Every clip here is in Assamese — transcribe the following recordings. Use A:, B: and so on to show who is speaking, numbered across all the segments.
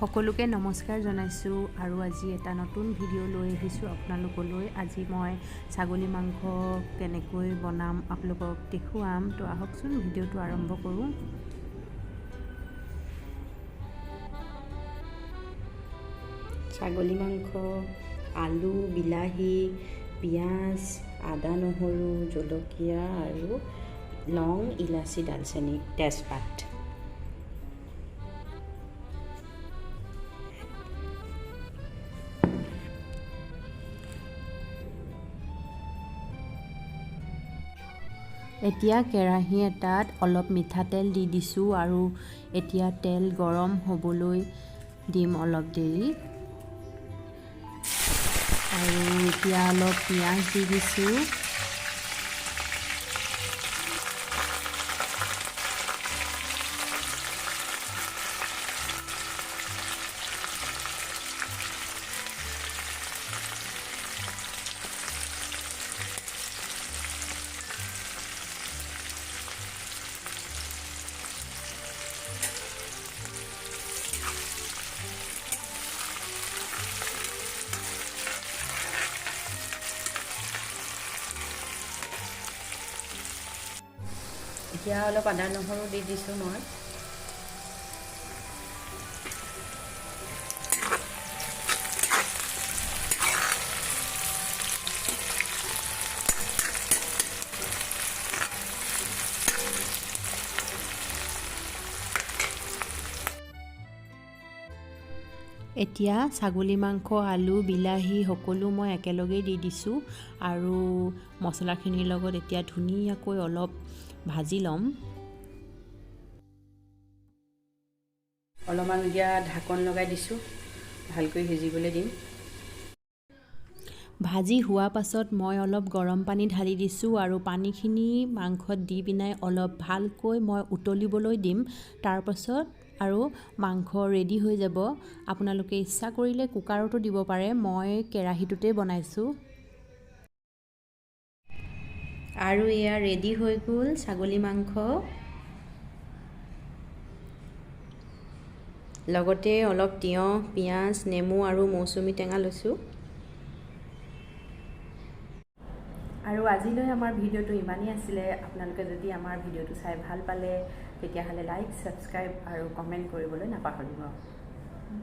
A: সকলোকে নমস্কাৰ জনাইছোঁ আৰু আজি এটা নতুন ভিডিঅ' লৈ আহিছোঁ আপোনালোকলৈ। আজি মই ছাগলী মাংস কেনেকৈ বনাম আপোনালোকক দেখুৱাম। তো আহকচোন ভিডিঅ'টো আৰম্ভ কৰোঁ। ছাগলী মাংস, আলু, বিলাহী, পিঁয়াজ, আদা নহৰু, জলকীয়া আৰু লং, ইলাচি, দালচেনি, তেজপাত। এতিয়া কেৰাহী এটাত অলপ মিঠাতেল দি দিছোঁ আৰু এতিয়া তেল গৰম হ'বলৈ দিম অলপ দেৰি। আৰু এতিয়া অলপ পিঁয়াজ দি দিছোঁ। এতিয়া অলপ আদা নহৰু দি দিছোঁ মই। এতিয়া ছাগলী মাংস, আলু, বিলাহী সকলো মই একেলগেই দি দিছোঁ আৰু মছলাখিনিৰ লগত এতিয়া ধুনীয়াকৈ অলপ ভাজি ল'ম। অলপমান এতিয়া ঢাকন লগাই দিছোঁ, ভালকৈ সিজিবলৈ দিম। ভাজি হোৱা পাছত মই অলপ গৰম পানী ঢালি দিছোঁ আৰু পানীখিনি মাংসত দি পিনাই অলপ ভালকৈ মই উতলিবলৈ দিম। তাৰপাছত আৰু মাংস ৰেডি হৈ যাব। আপোনালোকে ইচ্ছা কৰিলে কুকাৰতো দিব পাৰে, মই কেৰাহীটোতে বনাইছোঁ। আৰু এয়া ৰেডি হৈ গ'ল ছাগলী মাংস। লগতে অলপ তিয়ঁহ, পিঁয়াজ, নেমু আৰু মৌচুমী টেঙা লৈছোঁ। আৰু আজিলৈ আমাৰ ভিডিঅ'টো ইমানেই আছিলে। আপোনালোকে যদি আমাৰ ভিডিঅ'টো চাই ভাল পালে তেতিয়াহ'লে লাইক, ছাবস্ক্ৰাইব আৰু কমেণ্ট কৰিবলৈ নাপাহৰিব।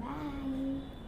A: বাই।